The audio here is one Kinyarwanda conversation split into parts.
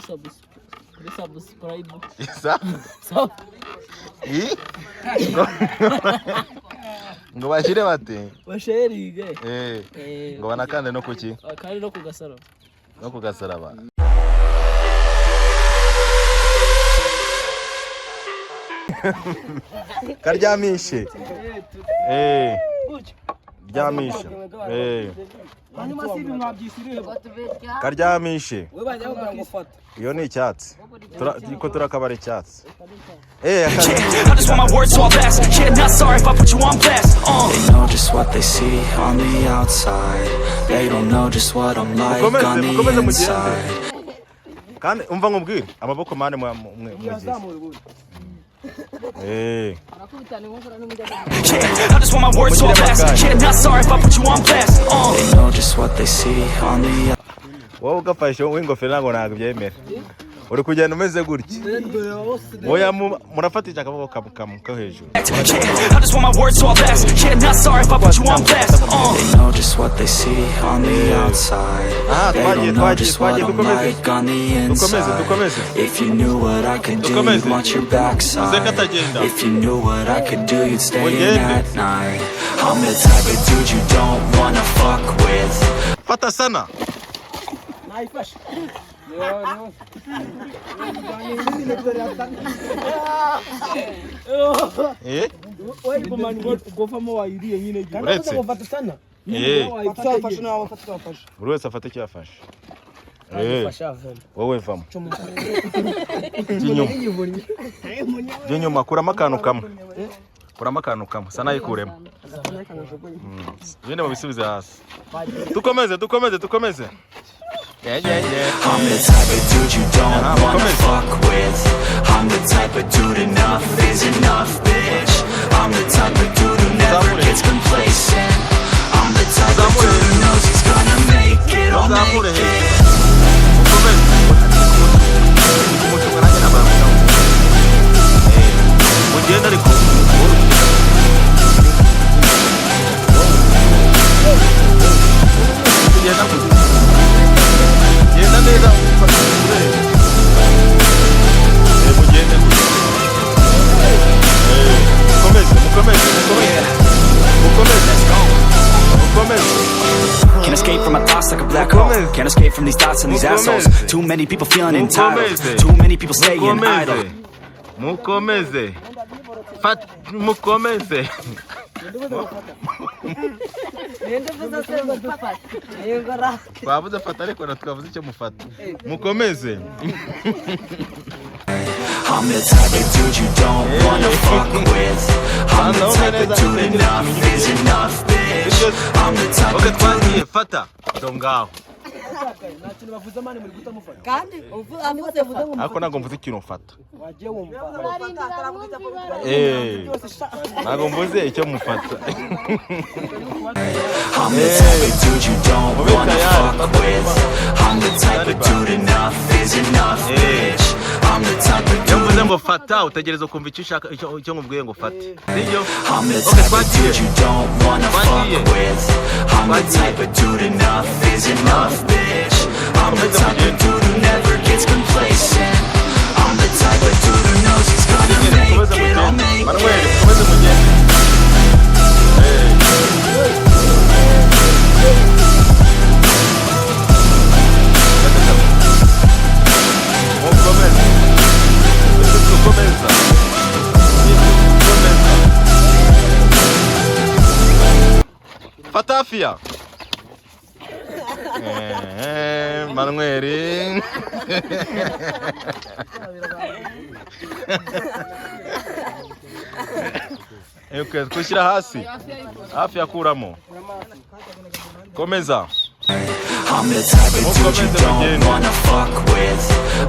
subscribe. Isa? Ngo bashire bate? Basherige. Ngo banakande no kuki? Kandi no kugasara. No kugasaraba. Karyamishe. Ryamishe. Hanyuma sibi mwabyisiriye. Karyamishe. Iyo ni icyatsi. Ko turakabara icyatsi. I just want my words so I'll pass. Yeah, not sorry if I put you on blast. They know just what they see on the outside. They don't know just what I'm like on the inside. Kandi umva ngubwire amaboko mane mwigize. I just want my words so I'll pass. Yeah, not sorry if I put you on blast. They know just what they see on the outside. Wowe ugafashe w'ingofero ntago nabyemera. Uri kugenda umeze gutya. Oya murafatisha akaboko ko hejuru. I just want my words so I'll pass. Yeah, not sorry if I put you on blast. They know just what they see on the outside. They don't know just what I'm like on the inside. If you knew what I could do, you'd want your backside. If you knew what I could do, you'd stay in at night. I'm the type of dude you don't wanna fuck with. Fata sana. Buri wese afata icyo yafashe. Wowe vamo. Jinyuma kuramo akantu kamwe. Kuramo akantu kamwe. Sana yikuremo. Bine mu bisubize hasi. Dukomeze. Yeah. I'm the type of dude you don't wanna fuck with. I'm the type of dude enough is enough, bitch. I'm the type of dude who never gets complacent. I'm the type of dude who knows he's gonna make it. I'll make it. Can't escape from my thoughts like a black hole. Can't escape from these thoughts and these assholes. Too many people feeling entitled. Too many people staying idle. Mukomeze. Babuze fata ariko natwavuze icyo mufata. Mukomeze. I'm the type of dude you don't wanna fuck with. I'm the type of dude enough is enough, bitch. I'm the type of dude. Fata. Dongaho. Ako ntabwo mvuze ikintu mfata. Ntabwo mvuze icyo mufata. I'm the type of dude you don't wanna fuck with. I'm the type of dude enough is enough, bitch. I'm the type of dude. Mvuze ngo fata utegereza kumva icyo ushaka icyo ngubwiye ngo fata. Sibyo? I'm the type of dude you don't wanna fuck with. I'm the type of dude enough is enough, bitch. I'm the type of dude who never gets complacent. I'm the type of dude who knows he's gonna make it. I'll make it. Fatafia. Manuel. Okay, kushira hasi. Afya kuramo. Komeza. I'm the type of dude you don't wanna fuck with.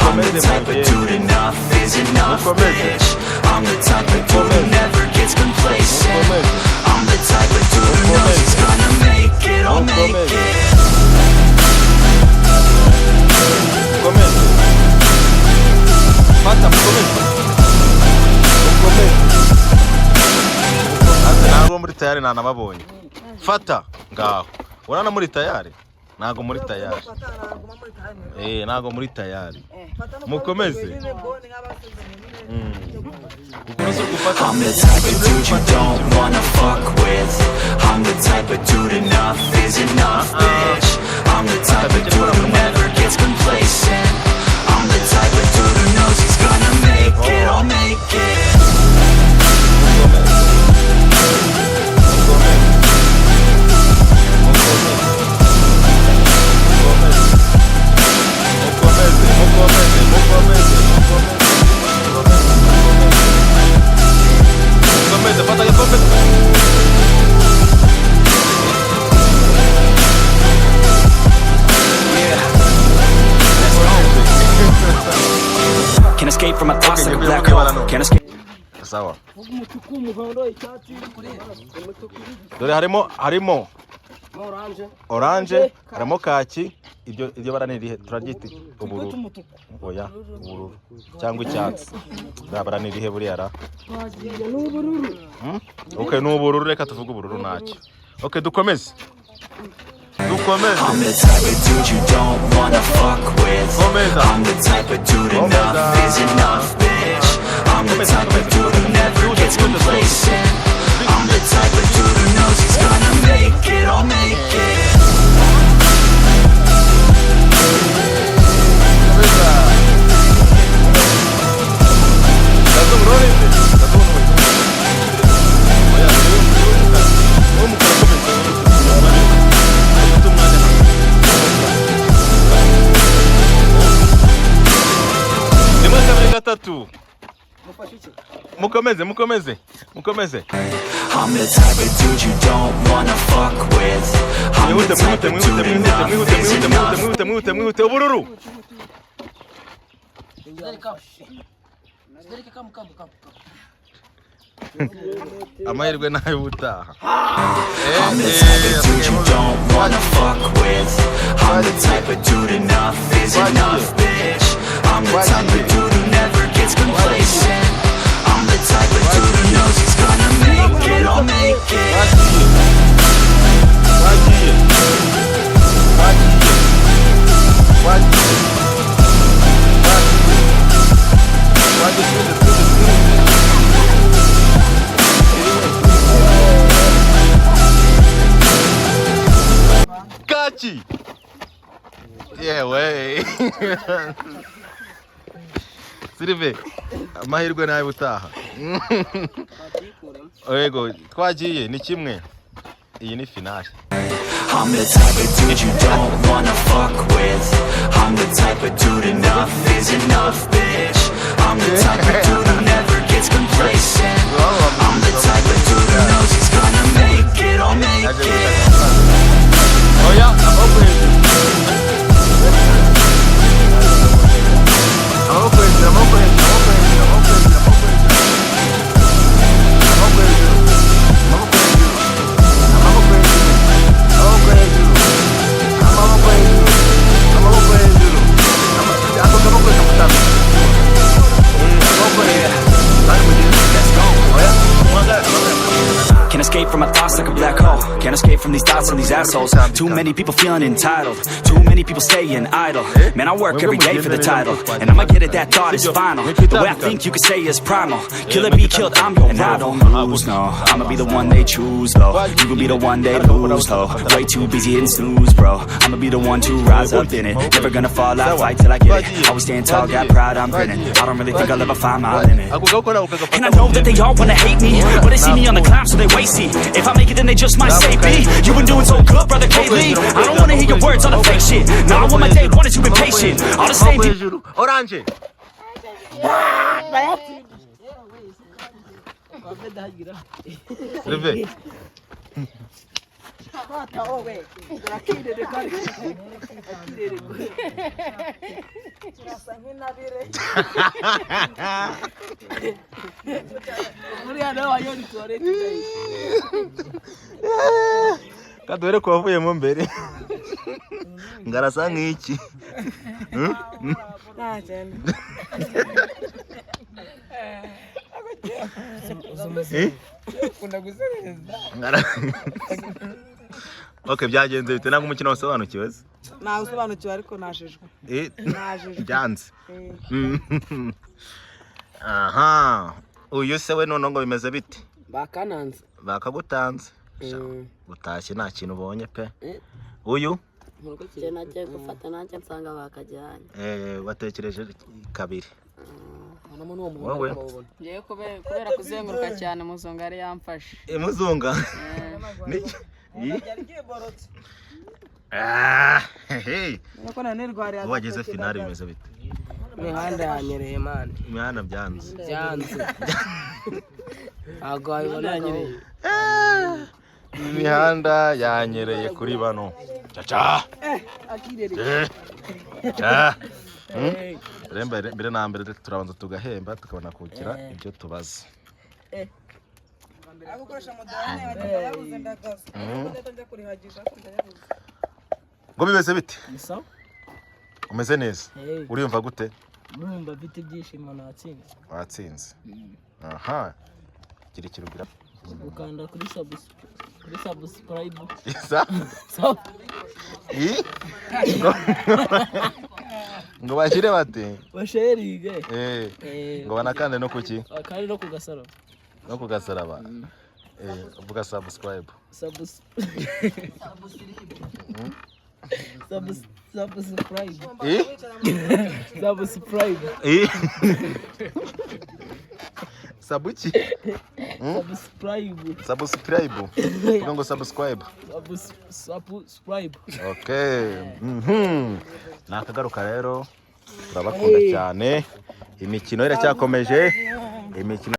I'm the type of dude enough is enough, bitch. I'm the type of dude who never gets complacent. I'm the type of dude who knows he's gonna make it. I'll make it. Ntabwo muri tayari nta nababonye. Fata ngaho. Urana muri tayari? Nago muri tayari. Nago muri tayari. Mukomeze. I'm the type of dude you don't wanna fuck with. I'm the type of dude enough is enough, bitch. I'm the type of dude who never gets complacent. I'm the type of dude who knows he's gonna make it, I'll make it. Can't escape from my thoughts like a black hole. Can't escape. Sawa. Dore harimo orange, harimo kaki, iryo bara ni rihe turaryita ubururu. Oya, ubururu cyangwa icyatsi. Bara ni rihe buri ara? Okay, no ubururu, reka tuvuge ubururu nacyo. Okay, dukomeze. I'm the type of dude you don't wanna fuck with. I'm the type of dude enough is enough, bitch. I'm the type of dude who never gets complacent. I'm the type of dude who knows he's gonna make it, I'll make it. Mukomeze. I'm the type of dude you don't wanna fuck with. I'm the type of dude enough is enough. Ubururu. Amahirwe nayo butaha. I'm the type of dude you don't wanna fuck with. I'm the type of dude enough is enough, bitch. I'm the type of dude who never gets complacent. I'm the type of dude who knows he's gonna make it, I'll make it. Kachi. Yeah, way. Sirive, amahirwe nayo butaha. Ego, twagiye ni kimwe. Iyi ni finale. I'm the type of dude you don't wanna fuck with. I'm the type of dude enough is enough, bitch. I'm the type of dude who never gets complacent. I'm the type of dude who knows he's gonna make it, I'll make it. Oh yeah, I'm open. Can't escape from my thoughts like a black hole. Can't escape from these thoughts and these assholes. Too many people feeling entitled. Too many people staying idle. Man, I work every day for the title, and I'ma get it, that thought is final. The way I think you could say is primal. Kill it, be killed, I'm your. And I don't lose, no. I'ma be the one they choose, though. You will be the one they lose, though. Way too busy hitting snooze, bro. I'ma be the one to rise up in it. Never gonna fall out, fight till I get it. Always stand tall, got pride, I'm grinning. I don't really think I'll ever find my limit. And I know that they all wanna hate me, but they see me on the climb, so they wait, see. If I make it, then they just might say B. You been doing so good, brother K-Lee. I don't wanna hear your words on the fake shit. Nah, I want my day one is you been patient. All the same people. Orange. Reve. Kadore ko wavuyemo mbere. Ngarasa nk'iki. Okay, byagenze bite nangwa umukino wasobanukiwe se? Nta usobanukiwe ariko najejwe. Najejwe. Byanze. Aha. Uyu se we none ngo bimeze bite? Bakananze. Bakagutanze. Utashye nta kintu ubonye pe. Uyu? Je nagiye gufata nanjye nsanga bakajyanye. Watekereje kabiri. Wowe ngiye kubera kuzenguruka cyane muzunga yari yamfashe. Muzunga? Nuko nanirwari wageze finale bimeze bite? Imihanda yanyereye man. Imihanda byanze. Ntabwo wabibona. Imihanda yanyereye kuri bano. Caca. akirere. Mbere na mbere turabanza tugahemba tukabona kukira ibyo tubaza. Agukoresha moderne yabuze ndagaza. Ndajya kurihagisha ndayabuze. Ngo bimeze bite? Musa? Umeze neza? Uriyumva gute? Urumva bite byishimo natsinze. Watsinze. Aha. Kiri kirugira. Ukanda kuri subscribe. Isa? Ngo bashire bate? Basherige. Ngo banakande no kuki? Kandi no kugasaro. No kugasaraba. Uvuga subscribe. Subscribe. Subscribe. Sabuchi? Subscribe. Subscribe. Uvuga ngo subscribe. Subscribe. Okay. Nakagaruka rero. Turabakunda cyane. Imikino iracyakomeje. Imikino